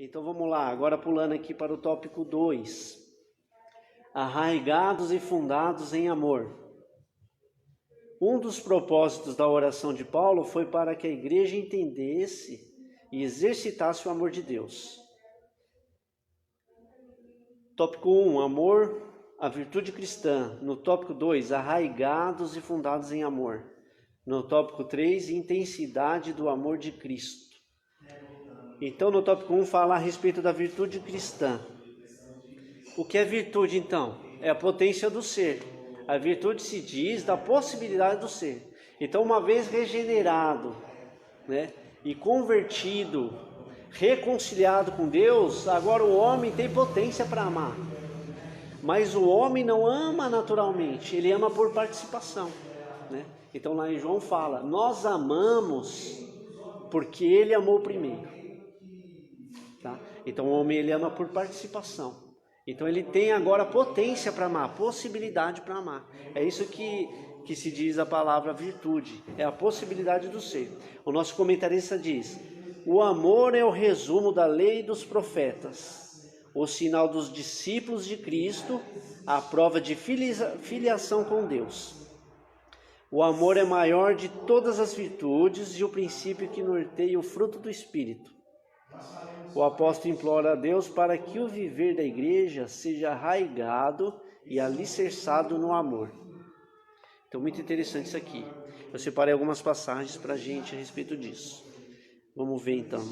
Então vamos lá, agora pulando aqui para o tópico 2. Arraigados e fundados em amor. Um dos propósitos da oração de Paulo foi para que a igreja entendesse e exercitasse o amor de Deus. Tópico 1, amor, a virtude cristã. No tópico 2, arraigados e fundados em amor. No tópico 3, intensidade do amor de Cristo. Então, no tópico 1, fala a respeito da virtude cristã. O que é virtude, então? É a potência do ser. A virtude se diz da possibilidade do ser. Então, uma vez regenerado, e convertido, reconciliado com Deus, agora o homem tem potência para amar. Mas o homem não ama naturalmente, ele ama por participação. Então, lá em João fala, nós amamos porque ele amou primeiro. Tá? Então, o homem ele ama por participação. Então ele tem agora potência para amar, possibilidade para amar. É isso que se diz a palavra virtude, é a possibilidade do ser. O nosso comentarista diz, o amor é o resumo da lei dos profetas, o sinal dos discípulos de Cristo, a prova de filiação com Deus. O amor é maior de todas as virtudes e o princípio que norteia o fruto do Espírito. O apóstolo implora a Deus para que o viver da igreja seja arraigado e alicerçado no amor. Então, muito interessante isso aqui. Eu separei algumas passagens para a gente a respeito disso. Vamos ver então.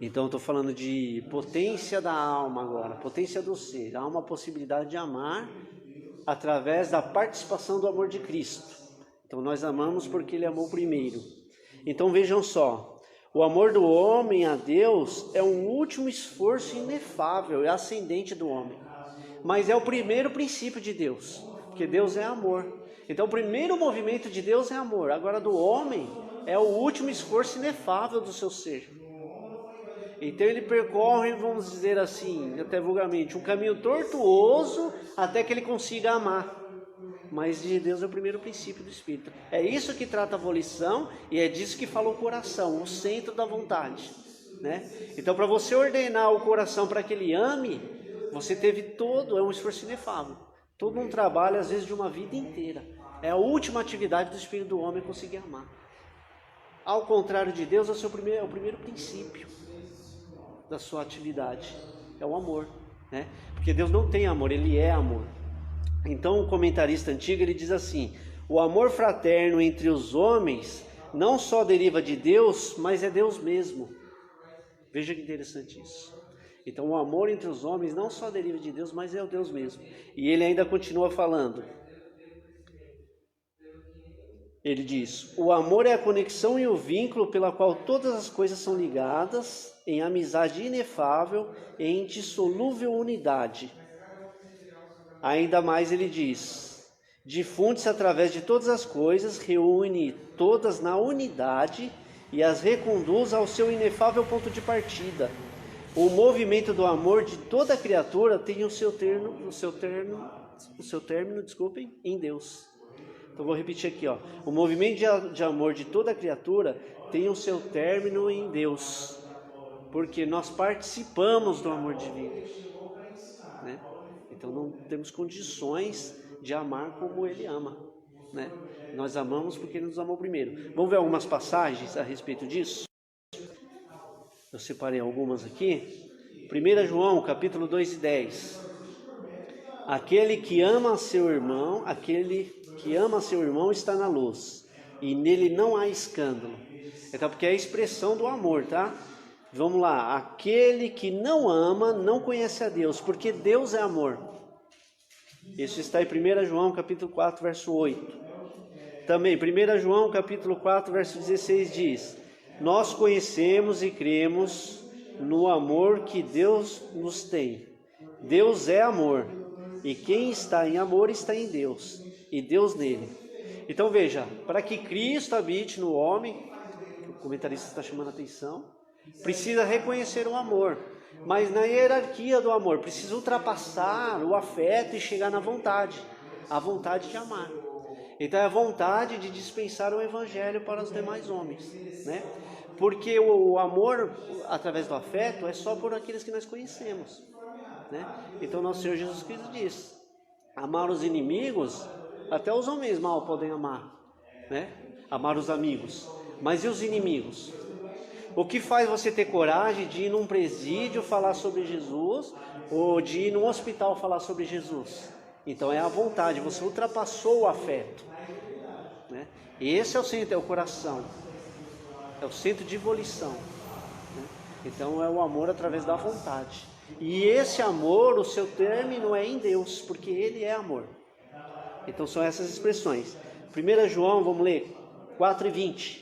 Então, eu estou falando de potência da alma agora, potência do ser. Há uma possibilidade de amar através da participação do amor de Cristo. Então, nós amamos porque Ele amou primeiro. Então, vejam só. O amor do homem a Deus é um último esforço inefável e ascendente do homem. Mas é o primeiro princípio de Deus, porque Deus é amor. Então o primeiro movimento de Deus é amor. Agora do homem é o último esforço inefável do seu ser. Então ele percorre, vamos dizer assim, até vulgarmente, um caminho tortuoso até que ele consiga amar. Mas de Deus é o primeiro princípio do Espírito. É isso que trata a volição e é disso que fala o coração, o centro da vontade. Então, para você ordenar o coração para que ele ame, você teve é um esforço inefável. Todo um trabalho, às vezes, de uma vida inteira. É a última atividade do Espírito do homem conseguir amar. Ao contrário de Deus, é o primeiro princípio da sua atividade. É o amor. Porque Deus não tem amor, Ele é amor. Então o comentarista antigo ele diz assim, o amor fraterno entre os homens não só deriva de Deus, mas é Deus mesmo. Veja que interessante isso. Então o amor entre os homens não só deriva de Deus, mas é o Deus mesmo. E ele ainda continua falando. Ele diz, o amor é a conexão e o vínculo pela qual todas as coisas são ligadas em amizade inefável e indissolúvel unidade. Ainda mais ele diz, difunde-se através de todas as coisas, reúne todas na unidade e as reconduz ao seu inefável ponto de partida. O movimento do amor de toda criatura tem o seu término, em Deus. Então vou repetir aqui, o movimento de amor de toda criatura tem o seu término em Deus, porque nós participamos do amor divino, Então não temos condições de amar como Ele ama, Nós amamos porque Ele nos amou primeiro. Vamos ver algumas passagens a respeito disso? Eu separei algumas aqui. 1 João, capítulo 2 e 10. Aquele que ama seu irmão está na luz, e nele não há escândalo. Então, porque é a expressão do amor, tá? Vamos lá. Aquele que não ama não conhece a Deus, porque Deus é amor. Isso está em 1 João, capítulo 4, verso 8. Também, 1 João, capítulo 4, verso 16 diz, nós conhecemos e cremos no amor que Deus nos tem. Deus é amor, e quem está em amor está em Deus, e Deus nele. Então veja, para que Cristo habite no homem, o comentarista está chamando a atenção, precisa reconhecer o amor, mas na hierarquia do amor, precisa ultrapassar o afeto e chegar na vontade, a vontade de amar. Então é a vontade de dispensar o evangelho para os demais homens, Porque o amor, através do afeto, é só por aqueles que nós conhecemos, né? Então, nosso Senhor Jesus Cristo diz: amar os inimigos, até os homens mal podem amar, né? Amar os amigos. Mas e os inimigos? O que faz você ter coragem de ir num presídio falar sobre Jesus, ou de ir num hospital falar sobre Jesus? Então é a vontade, você ultrapassou o afeto, né? Esse é o centro, é o coração, é o centro de evolução, né? Então é o amor através da vontade. E esse amor, o seu término é em Deus, porque Ele é amor. Então são essas expressões. 1 João, vamos ler, 4:20.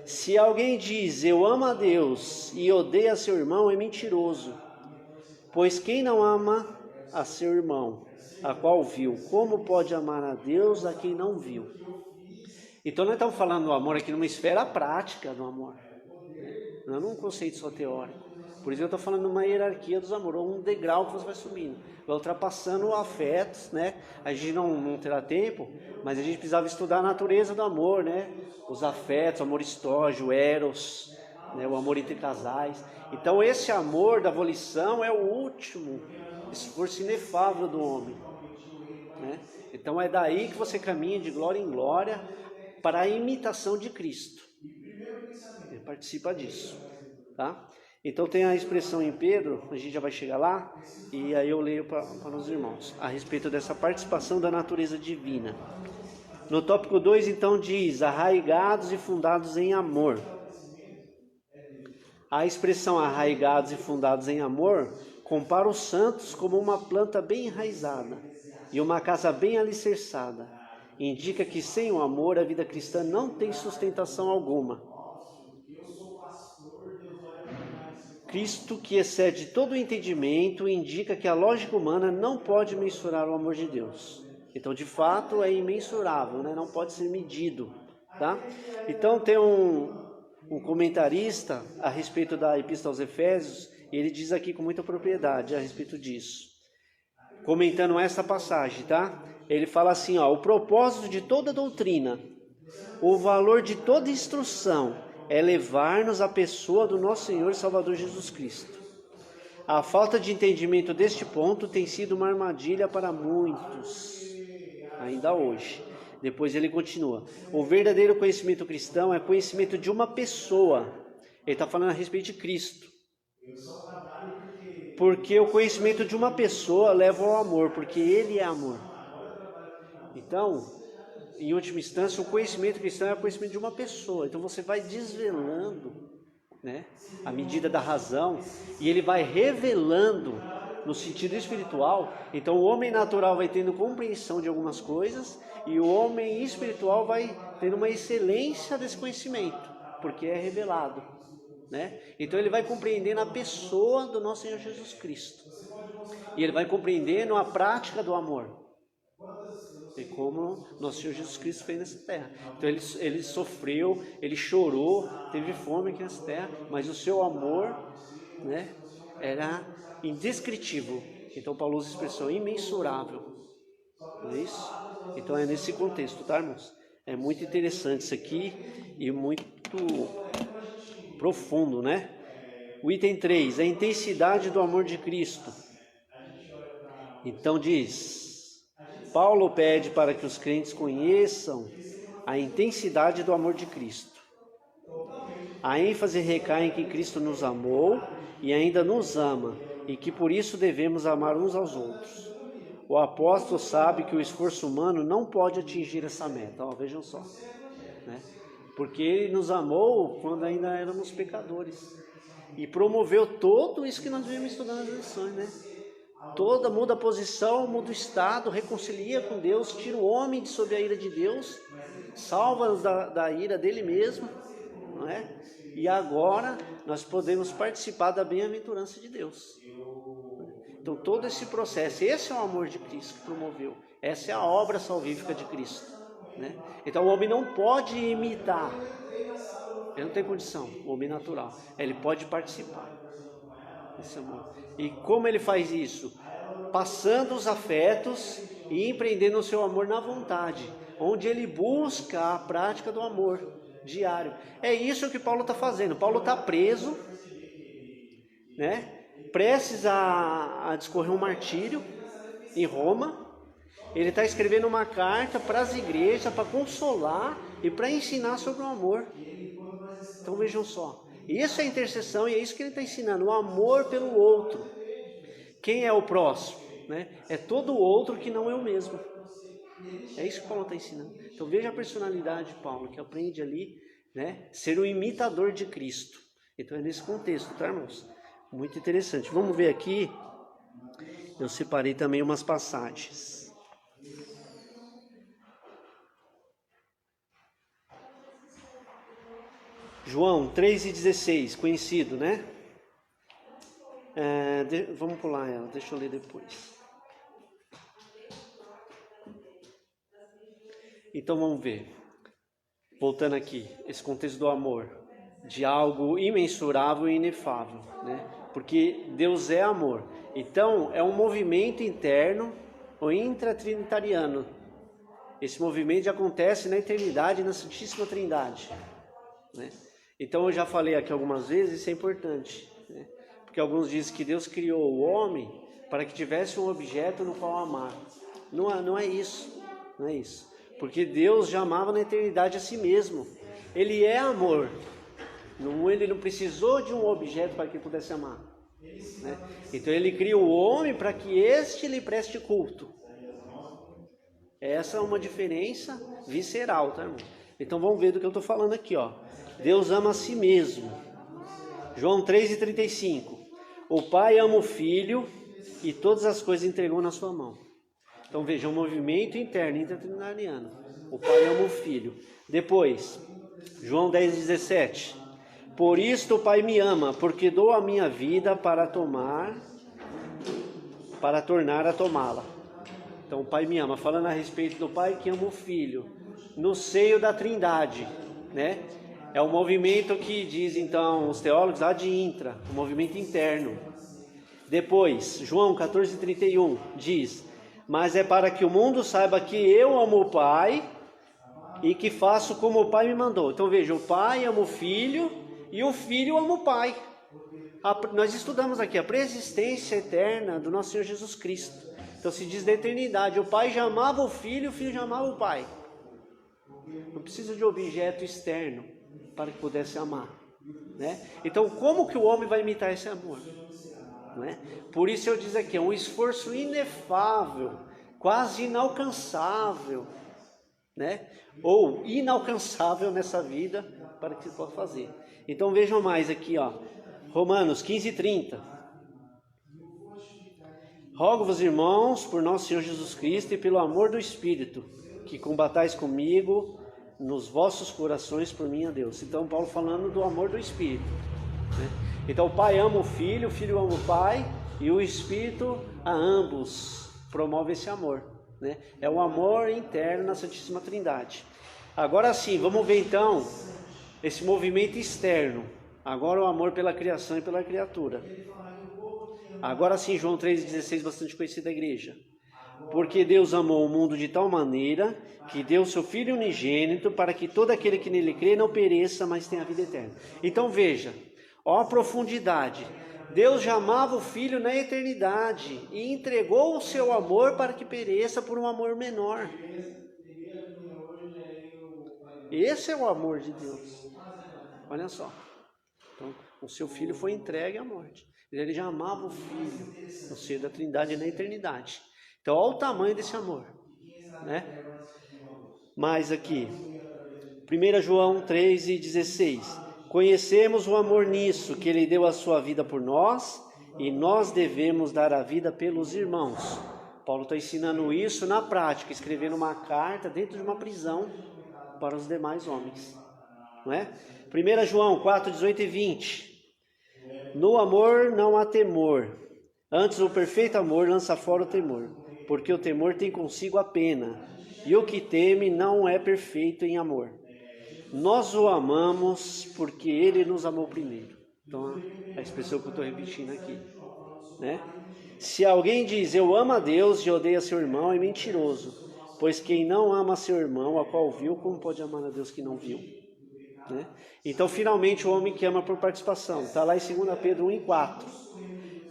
Se alguém diz, eu amo a Deus e odeia seu irmão, é mentiroso. Pois quem não ama a seu irmão, a qual viu, como pode amar a Deus a quem não viu? Então nós estamos falando do amor aqui numa esfera prática do amor, não num conceito só teórico. Por isso eu estou falando de uma hierarquia dos amores, um degrau que você vai subindo, vai ultrapassando o afeto, né? A gente não terá tempo, mas a gente precisava estudar a natureza do amor, né? Os afetos, o amor estógio, eros, né? O amor entre casais. Então esse amor da volição é o último esforço inefável do homem, né? Então é daí que você caminha de glória em glória para a imitação de Cristo. Ele participa disso, tá? Então tem a expressão em Pedro, a gente já vai chegar lá, e aí eu leio para os irmãos, a respeito dessa participação da natureza divina. No tópico 2, então, diz, arraigados e fundados em amor. A expressão arraigados e fundados em amor compara os santos como uma planta bem enraizada e uma casa bem alicerçada. Indica que sem o amor a vida cristã não tem sustentação alguma. Cristo, que excede todo o entendimento, indica que a lógica humana não pode mensurar o amor de Deus. Então, de fato, é imensurável, né? Não pode ser medido, tá? Então, tem um comentarista a respeito da Epístola aos Efésios, e ele diz aqui com muita propriedade a respeito disso, comentando essa passagem, tá? Ele fala assim, ó, o propósito de toda doutrina, o valor de toda instrução, é levar-nos à pessoa do nosso Senhor e Salvador Jesus Cristo. A falta de entendimento deste ponto tem sido uma armadilha para muitos, ainda hoje. Depois ele continua. O verdadeiro conhecimento cristão é conhecimento de uma pessoa. Ele está falando a respeito de Cristo. Porque o conhecimento de uma pessoa leva ao amor, porque Ele é amor. Então, em última instância, o conhecimento cristão é o conhecimento de uma pessoa. Então você vai desvelando, né, a medida da razão, e ele vai revelando no sentido espiritual. Então o homem natural vai tendo compreensão de algumas coisas, e o homem espiritual vai tendo uma excelência desse conhecimento, porque é revelado, né? Então ele vai compreendendo a pessoa do nosso Senhor Jesus Cristo, e ele vai compreendendo a prática do amor, e como nosso Senhor Jesus Cristo fez nessa terra. Então ele sofreu, ele chorou, teve fome aqui nessa terra, mas o seu amor, né, era indescritível. Então Paulo usa a expressão imensurável, não é isso? Então é nesse contexto, tá, irmãos? É muito interessante isso aqui e muito profundo, né? O item 3, a intensidade do amor de Cristo. Então diz, Paulo pede para que os crentes conheçam a intensidade do amor de Cristo. A ênfase recai em que Cristo nos amou e ainda nos ama, e que por isso devemos amar uns aos outros. O apóstolo sabe que o esforço humano não pode atingir essa meta. Vejam só, né? Porque ele nos amou quando ainda éramos pecadores e promoveu tudo isso que nós vimos estudando nas lições, né? Muda a posição, muda o estado, reconcilia com Deus, tira o homem de sob a ira de Deus, salva-nos da ira dele mesmo, não é? E agora nós podemos participar da bem-aventurança de Deus. Então todo esse processo, esse é o amor de Cristo que promoveu, essa é a obra salvífica de Cristo, né? Então o homem não pode imitar, ele não tem condição, o homem natural, ele pode participar desse amor. E como ele faz isso? Passando os afetos e empreendendo o seu amor na vontade, onde ele busca a prática do amor. Diário. É isso que Paulo está fazendo. Paulo está preso, né? Prestes a discorrer um martírio em Roma. Ele está escrevendo uma carta para as igrejas, para consolar e para ensinar sobre o amor. Então vejam só, isso é intercessão e é isso que ele está ensinando, o amor pelo outro. Quem é o próximo? Né? É todo o outro que não é o mesmo. É isso que Paulo está ensinando. Então veja a personalidade de Paulo, que aprende ali, né, ser um imitador de Cristo. Então é nesse contexto, tá, irmãos? Muito interessante. Vamos ver aqui, eu separei também umas passagens. João 3,16, conhecido, né? Vamos pular ela, deixa eu ler depois. Então vamos ver. Voltando aqui, esse contexto do amor, de algo imensurável e inefável, né? Porque Deus é amor. Então é um movimento interno ou intratrinitariano. Esse movimento acontece na eternidade, na Santíssima Trindade, né? Então eu já falei aqui algumas vezes, isso é importante, né? Porque alguns dizem que Deus criou o homem para que tivesse um objeto no qual amar. Não é isso, não é isso. Porque Deus já amava na eternidade a si mesmo. Ele é amor. Ele não precisou de um objeto para que ele pudesse amar, né? Então ele cria o homem para que este lhe preste culto. Essa é uma diferença visceral, tá, irmão? Então vamos ver do que eu estou falando aqui, ó. Deus ama a si mesmo. João 3,35. O Pai ama o Filho e todas as coisas entregou na sua mão. Então veja, um movimento interno, intratrinitariano. O Pai ama o Filho. Depois, João 10,17. Por isto o Pai me ama, porque dou a minha vida para tornar a tomá-la. Então o Pai me ama, falando a respeito do Pai que ama o Filho, no seio da Trindade, né? É um movimento que diz, então, os teólogos, ad intra, um movimento interno. Depois, João 14,31 diz, mas é para que o mundo saiba que eu amo o Pai e que faço como o Pai me mandou. Então veja, o Pai ama o Filho e o Filho ama o Pai. Nós estudamos aqui a preexistência eterna do nosso Senhor Jesus Cristo. Então se diz da eternidade, o Pai já amava o Filho já amava o Pai. Não precisa de objeto externo para que pudesse amar, né? Então como que o homem vai imitar esse amor? Né? Por isso eu digo aqui, é um esforço inefável, quase inalcançável, né? Ou inalcançável nessa vida para que se possa fazer. Então vejam mais aqui, ó, Romanos 15:30. Rogo-vos, irmãos, por nosso Senhor Jesus Cristo e pelo amor do Espírito, que combatais comigo nos vossos corações por mim a Deus. Então Paulo falando do amor do Espírito, né? Então o Pai ama o Filho ama o Pai e o Espírito a ambos promove esse amor, né? É um amor interno na Santíssima Trindade. Agora sim, vamos ver então esse movimento externo. Agora o amor pela criação e pela criatura. Agora sim, João 3,16, bastante conhecido da igreja. Porque Deus amou o mundo de tal maneira que deu seu Filho unigênito para que todo aquele que nele crê não pereça, mas tenha a vida eterna. Então veja, ó a profundidade. Deus já amava o Filho na eternidade e entregou o seu amor para que pereça por um amor menor. Esse é o amor de Deus. Olha só. Então, o seu Filho foi entregue à morte. Ele já amava o Filho no seio da Trindade na eternidade. Então, olha o tamanho desse amor, né? Mas aqui, 1 João 3,16. Conhecemos o amor nisso, que Ele deu a sua vida por nós, e nós devemos dar a vida pelos irmãos. Paulo está ensinando isso na prática, escrevendo uma carta dentro de uma prisão para os demais homens, não é? 1 João 4:18 e 20. No amor não há temor, antes o perfeito amor lança fora o temor, porque o temor tem consigo a pena, e o que teme não é perfeito em amor. Nós o amamos porque ele nos amou primeiro. Então, a expressão que eu estou repetindo aqui, né? Se alguém diz eu amo a Deus e odeia seu irmão, é mentiroso, pois quem não ama seu irmão, a qual viu, como pode amar a Deus que não viu? né? Então, finalmente, o homem que ama por participação. Está lá em 2 Pedro 1:4.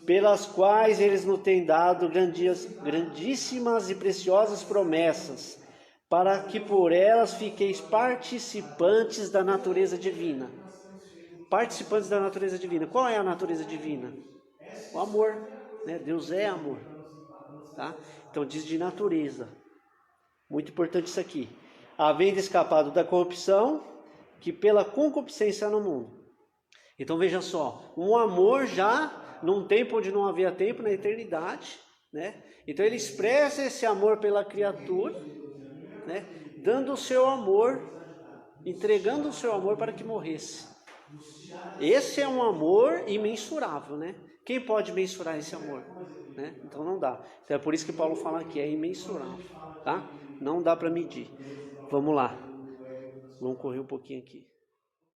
Pelas quais eles nos têm dado grandíssimas e preciosas promessas, para que por elas fiqueis participantes da natureza divina. Participantes da natureza divina. Qual é a natureza divina? O amor, né? Deus é amor, tá? Então diz de natureza. Muito importante isso aqui. Havendo escapado da corrupção, que pela concupiscência no mundo. Então veja só, um amor já num tempo onde não havia tempo, na eternidade, né? Então ele expressa esse amor pela criatura, né? Dando o seu amor, entregando o seu amor para que morresse. Esse é um amor imensurável, né? Quem pode mensurar esse amor, né? Então não dá. Então é por isso que Paulo fala que é imensurável, tá? Não dá para medir. Vamos lá. Vamos correr um pouquinho aqui.